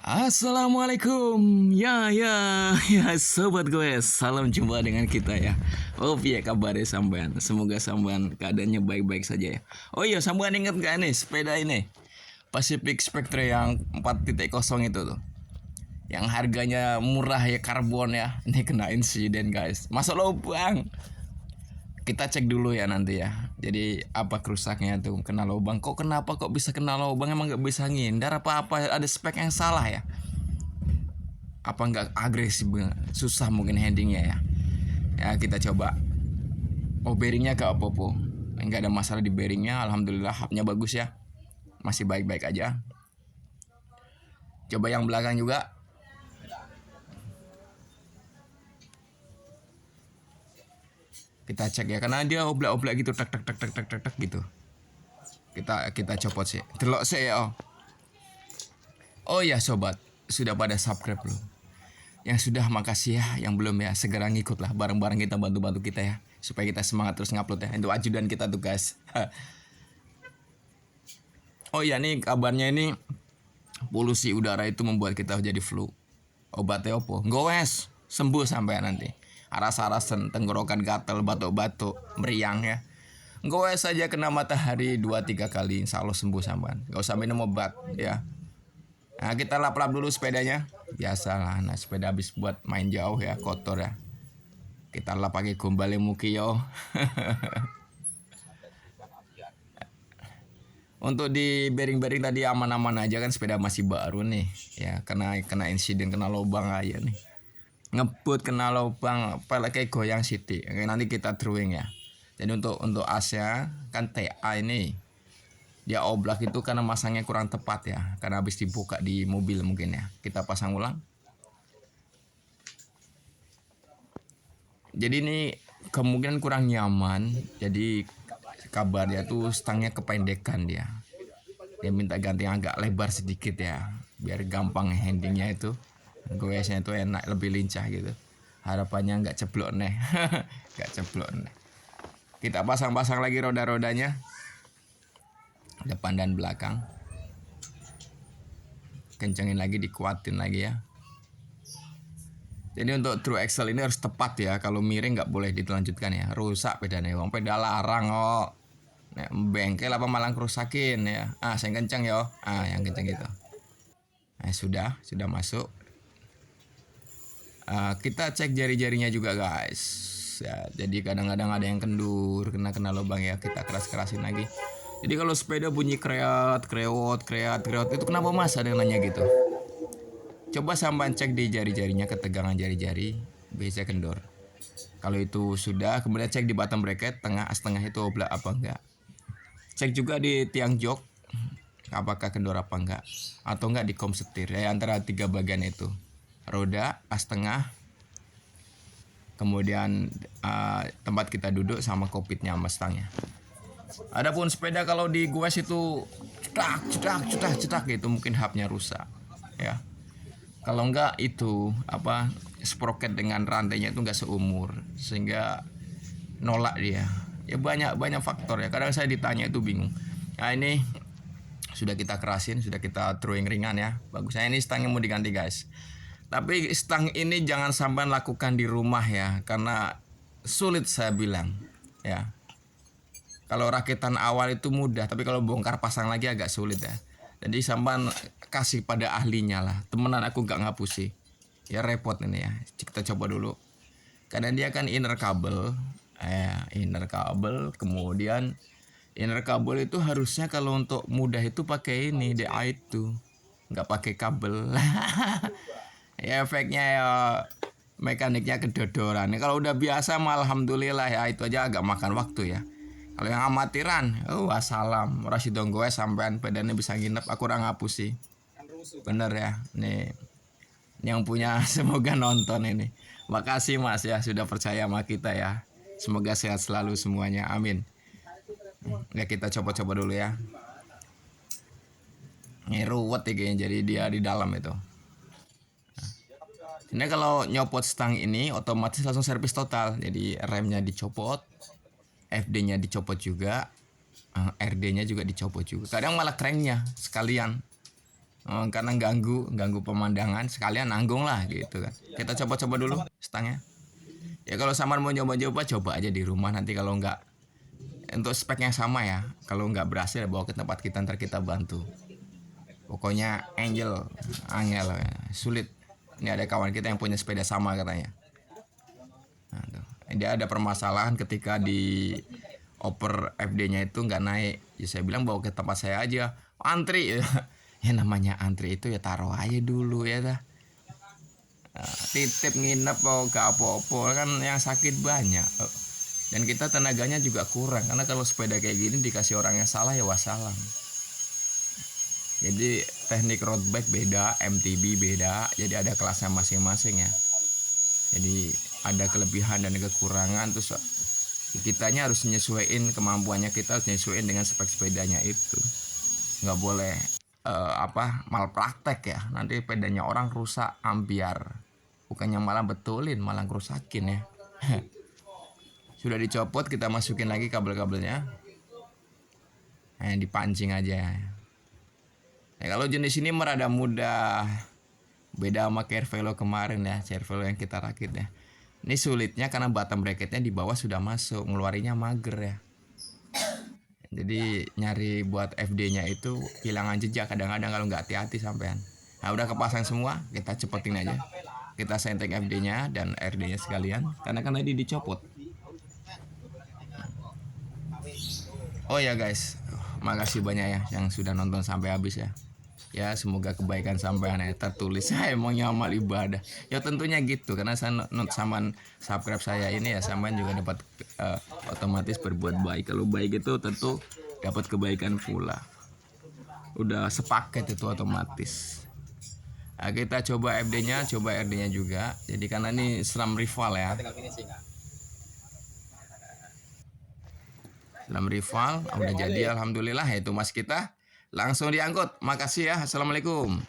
Assalamualaikum. Ya sobat gue, salam jumpa dengan kita ya. Oh iya kabarnya sampean. Semoga sampean keadaannya baik-baik saja ya. Oh iya, sampean inget gak nih sepeda ini? Pacific Spectre yang 4.0 itu tuh. Yang harganya murah ya, karbon ya. Ini kena insiden guys. Masuk lubang. Kita cek dulu ya nanti ya. Jadi apa kerusaknya tuh, kena lubang. Kenapa kok bisa kena lubang? Emang nggak bisa ngindar apa ada spek yang salah ya? Apa nggak agresif, susah mungkin handlingnya ya? Ya kita coba. Oh, bearingnya gak apa-apa, nggak ada masalah di bearingnya. Alhamdulillah, hubnya bagus ya, masih baik-baik aja. Coba yang belakang juga. Kita cek ya, karena dia oblak-oblak gitu, tak tak tak tak tak tak tak gitu. Kita copot sih, delok sih ya. Oh ya sobat, sudah pada subscribe belum? Yang sudah makasih ya, yang belum ya segera ngikut lah, bareng-bareng kita bantu-bantu kita ya, supaya kita semangat terus ngupload ya. Itu ajudan kita tuh guys. Oh ya, nih kabarnya ini polusi udara itu membuat kita jadi flu. Obatnya opo? Gowes, sembuh sampai nanti. Aras-arasan, tenggorokan gatel, batuk-batuk, meriang ya. Gowes saja kena matahari 2-3 kali, insya Allah sembuh sampean. Gak usah minum obat ya. Nah, kita lap-lap dulu sepedanya. Biasalah, nah sepeda habis buat main jauh ya, kotor ya. Kita lap pakai gombal mukio. Untuk di bearing-bearing tadi aman-aman aja kan, sepeda masih baru nih. Ya, kena insiden, kena lubang aja nih. Ngebut kena lubang, pelek kayak goyang sithik. Nanti kita drawing ya. Jadi untuk asnya kan TA ini, dia oblak itu karena masangnya kurang tepat ya, karena habis dibuka di mobil mungkin ya. Kita pasang ulang. Jadi ini kemungkinan kurang nyaman. Jadi kabarnya tuh stangnya kependekan dia. Dia minta ganti yang agak lebar sedikit ya, biar gampang handlingnya itu. Goesnya itu enak, lebih lincah gitu. Harapannya nggak ceblok nih. Nggak ceblok nih. Kita pasang-pasang lagi roda-rodanya, depan dan belakang. Kencengin lagi, dikuatin lagi ya. Jadi untuk true axle ini harus tepat ya. Kalau miring nggak boleh dilanjutkan ya. Rusak pedanya. Wong peda larang kok. Nek bengkel apa malang kerusakin ya. Saya kenceng ya. Yang kenceng gitu. Nah, sudah masuk. Kita cek jari-jarinya juga guys ya. Jadi kadang-kadang ada yang kendur, kena lubang ya, kita keras-kerasin lagi. Jadi kalau sepeda bunyi kreot itu kenapa mas, ada yang nanya gitu. Coba sampean cek di jari-jarinya, ketegangan jari-jari bisa kendor. Kalau itu sudah, kemudian cek di bottom bracket setengah itu oblak apa enggak. Cek juga di tiang jok apakah kendor apa enggak, atau enggak di kom setir ya, antara 3 bagian itu. Roda, as tengah, kemudian tempat kita duduk sama kokpitnya sama stangnya. Adapun sepeda kalau di goes itu cetak gitu, mungkin hubnya rusak ya. Kalau enggak itu sprocket dengan rantainya itu enggak seumur, sehingga nolak dia. Ya banyak faktor ya. Kadang saya ditanya itu bingung. Nah ini sudah kita kerasin, sudah kita throwing ringan ya. Bagusnya ini stangnya mau diganti guys. Tapi stang ini jangan sampai lakukan di rumah ya, karena sulit saya bilang ya. Kalau rakitan awal itu mudah, tapi kalau bongkar pasang lagi agak sulit ya. Jadi sampai kasih pada ahlinya lah. Temenan aku gak ngapusi. Ya repot ini ya. Kita coba dulu. Karena dia kan inner kabel. Kemudian inner kabel itu harusnya kalau untuk mudah itu pakai ini DA itu. Nggak pakai kabel. Ya efeknya ya mekaniknya kedodoran. Kalau udah biasa mah alhamdulillah ya, itu aja agak makan waktu ya. Kalau yang amatiran, wassalam. Rasi donggoe sampean pedane bisa nginep, aku ora ngapusi. Bener ya. Nih yang punya semoga nonton ini. Makasih Mas ya sudah percaya sama kita ya. Semoga sehat selalu semuanya. Amin. Ya kita coba-coba dulu ya. Ini ruwet ya kayaknya, jadi dia di dalam itu. Ini kalau nyopot stang ini otomatis langsung servis total. Jadi remnya dicopot, FD-nya dicopot juga, RD-nya juga dicopot juga. Kadang malah cranknya sekalian. karena ganggu pemandangan, sekalian nanggung lah gitu kan. Kita coba-coba dulu stangnya. Ya kalau Saman mau coba aja di rumah, nanti kalau nggak, untuk speknya sama ya, kalau nggak berhasil bawa ke tempat kita, ntar kita bantu. Pokoknya angel ya, sulit. Ini ada kawan kita yang punya sepeda sama katanya. Nah, tuh. Dia ada permasalahan ketika di oper FD-nya itu nggak naik. Ya saya bilang bawa ke tempat saya aja, antri ya. Ya namanya antri itu ya taruh aja dulu ya dah. Titip nginep gak apa-apa kan, yang sakit banyak. Dan kita tenaganya juga kurang, karena kalau sepeda kayak gini dikasih orang yang salah ya wassalam. Jadi teknik road bike beda, MTB beda, jadi ada kelasnya masing-masing ya. Jadi ada kelebihan dan kekurangan, terus kitanya harus menyesuaikan kemampuannya, kita harus menyesuaikan dengan spek sepedanya itu. Nggak boleh malpraktek ya, nanti sepedanya orang rusak ambiar, bukannya malah betulin, malah ngerusakin ya. Sudah dicopot, kita masukin lagi kabel-kabelnya, dipancing aja. Nah, kalau jenis ini merada mudah, beda sama Cairvelo kemarin ya, Cairvelo yang kita rakit ya. Ini sulitnya karena bottom bracketnya di bawah sudah masuk, ngeluarinya mager ya. Jadi nyari buat FD-nya itu kehilangan jejak kadang-kadang kalau nggak hati-hati sampean. Nah udah kepasang semua, kita cepetin aja. Kita setting FD-nya dan RD-nya sekalian, karena kan tadi dicopot. Oh ya guys, makasih banyak ya yang sudah nonton sampai habis ya. Ya semoga kebaikan sampean ya tertulis. Saya emangnya amal ibadah. Ya tentunya gitu, karena saya sama subscribe saya ini ya, sampean juga dapat otomatis berbuat baik. Kalau baik itu tentu dapat kebaikan pula. Udah sepaket itu otomatis. Nah, kita coba FD-nya, coba RD-nya juga. Jadi karena ini SRAM rival ya. SRAM rival udah jadi alhamdulillah, itu mas kita langsung diangkut. Makasih ya. Assalamualaikum.